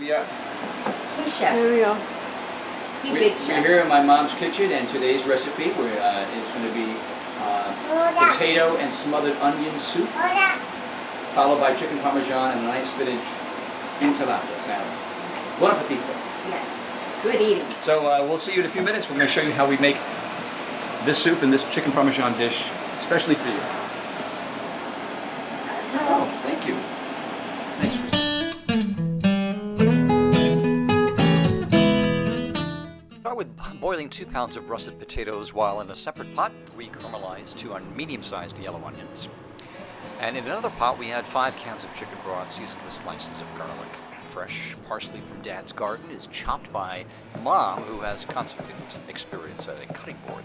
Yeah. Two chefs. There we go. We're here in my mom's kitchen, and today's recipe is going to be potato and smothered onion soup, followed by chicken parmesan and a nice spinach ensalada salad. Buon appetito. Yes. Good eating. So we'll see you in a few minutes. We're going to show you how we make this soup and this chicken parmesan dish, especially for you. Oh, thank you. Thanks. Start with boiling 2 pounds of russet potatoes, while in a separate pot we caramelize 2 medium-sized yellow onions. And in another pot we add 5 cans of chicken broth seasoned with slices of garlic. Fresh parsley from Dad's garden is chopped by Mom, who has consummate experience at a cutting board.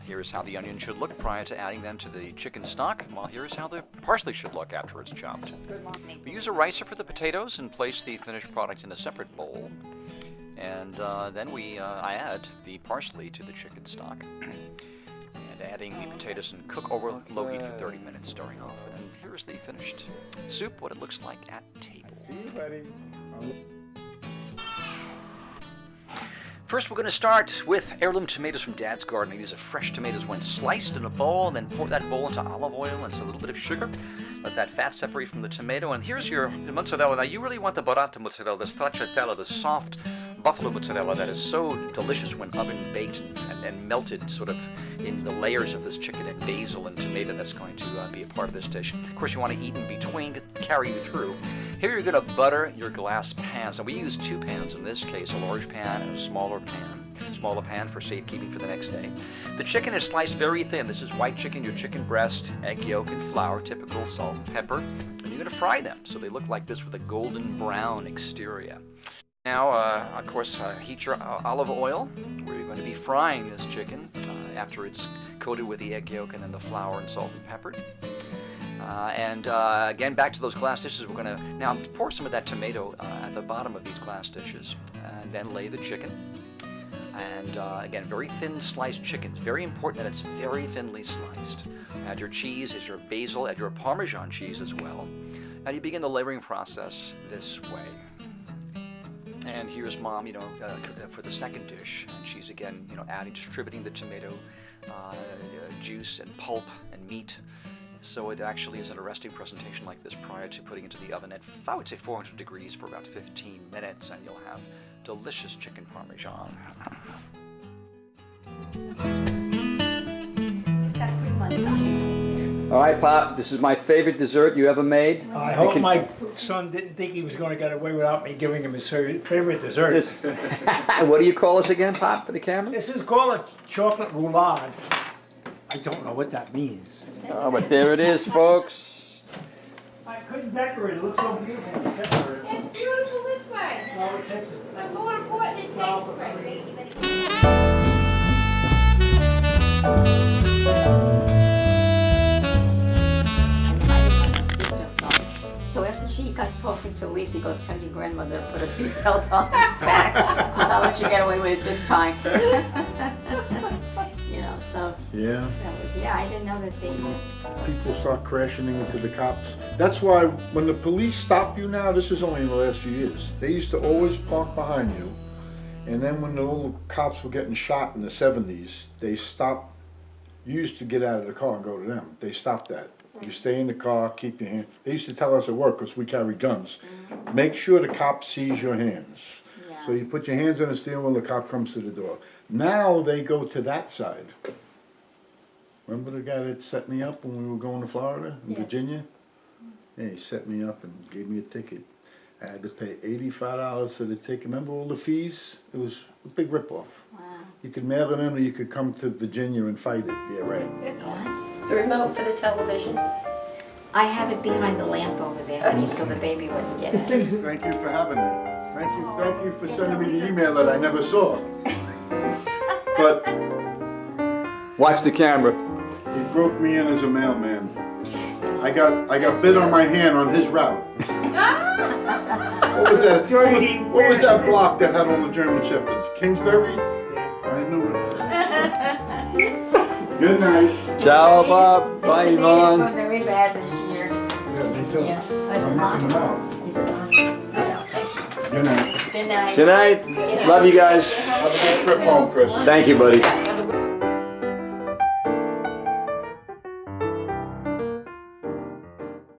Here's how the onions should look prior to adding them to the chicken stock, while here's how the parsley should look after it's chopped. We use a ricer for the potatoes and place the finished product in a separate bowl. And then I add the parsley to the chicken stock. And adding the potatoes and cook over low heat for 30 minutes, stirring off. And here's the finished soup, what it looks like at table. See you, buddy. First, we're going to start with heirloom tomatoes from Dad's garden. These are fresh tomatoes when sliced in a bowl, and then pour that bowl into olive oil and a little bit of sugar. Let that fat separate from the tomato. And here's your mozzarella. Now, you really want the burrata mozzarella, the stracciatella, the soft buffalo mozzarella that is so delicious when oven baked and melted sort of in the layers of this chicken and basil and tomato that's going to be a part of this dish. Of course, you want to eat in between, carry you through. Here you're going to butter your glass pans. Now we use 2 pans in this case, a large pan and a smaller pan. Smaller pan for safekeeping for the next day. The chicken is sliced very thin. This is white chicken, your chicken breast, egg yolk and flour, typical salt and pepper. And you're going to fry them so they look like this with a golden brown exterior. Now, of course, heat your olive oil, where you're going to be frying this chicken after it's coated with the egg yolk and then the flour and salt and pepper. Again, back to those glass dishes, we're going to now pour some of that tomato at the bottom of these glass dishes, and then lay the chicken. And again, very thin sliced chicken. It's very important that it's very thinly sliced. Add your cheese, add your basil, add your Parmesan cheese as well. And you begin the layering process this way. And here's Mom, for the second dish. And she's again, distributing the tomato juice and pulp and meat. So it actually is an arresting presentation like this prior to putting into the oven at, I would say, 400 degrees for about 15 minutes, and you'll have delicious chicken parmesan. All right, Pop, this is my favorite dessert you ever made. I hope my son didn't think he was going to get away without me giving him his favorite dessert. What do you call this again, Pop, for the camera? This is called a chocolate roulade. I don't know what that means. Oh, but there it is, folks. I couldn't decorate it. It looks so beautiful. It's beautiful this way. No, it takes it. But more important, it tastes great. So after she got talking to Lisa, he goes, tell your grandmother to put a seatbelt on her back. Because I'll let you get away with it this time. So yeah, that was, I didn't know that they were. People start crashing into the cops. That's why when the police stop you now, this is only in the last few years, they used to always park behind you. And then when the little cops were getting shot in the 70s, they stopped. You used to get out of the car and go to them. They stopped that. You stay in the car, keep your hand. They used to tell us at work, because we carry guns, make sure the cop sees your hands. So you put your hands on the steering wheel, the cop comes to the door. Now they go to that side. Remember the guy that set me up when we were going to Florida, in Virginia? Yeah, he set me up and gave me a ticket. I had to pay $85 for the ticket. Remember all the fees? It was a big ripoff. Wow. You could mail it in or you could come to Virginia and fight it. Yeah, right. The remote for the television. I have it behind the lamp over there, honey, so the baby wouldn't get it. Thank you for having me. Thank you for sending me the email that I never saw. But watch the camera. He broke me in as a mailman. I got bit on my hand on his route. What was that? What was that block that had all the German shepherds? Kingsbury? I knew it. Good night. Ciao, Bob. Bye, It's Yvonne. very bad this year. Yeah, me too. Yeah. I'm knocking them out. Is it on? I don't think. Good night. Good night. Good night. Love you guys. Have a good trip home, Chris. Thank you, buddy.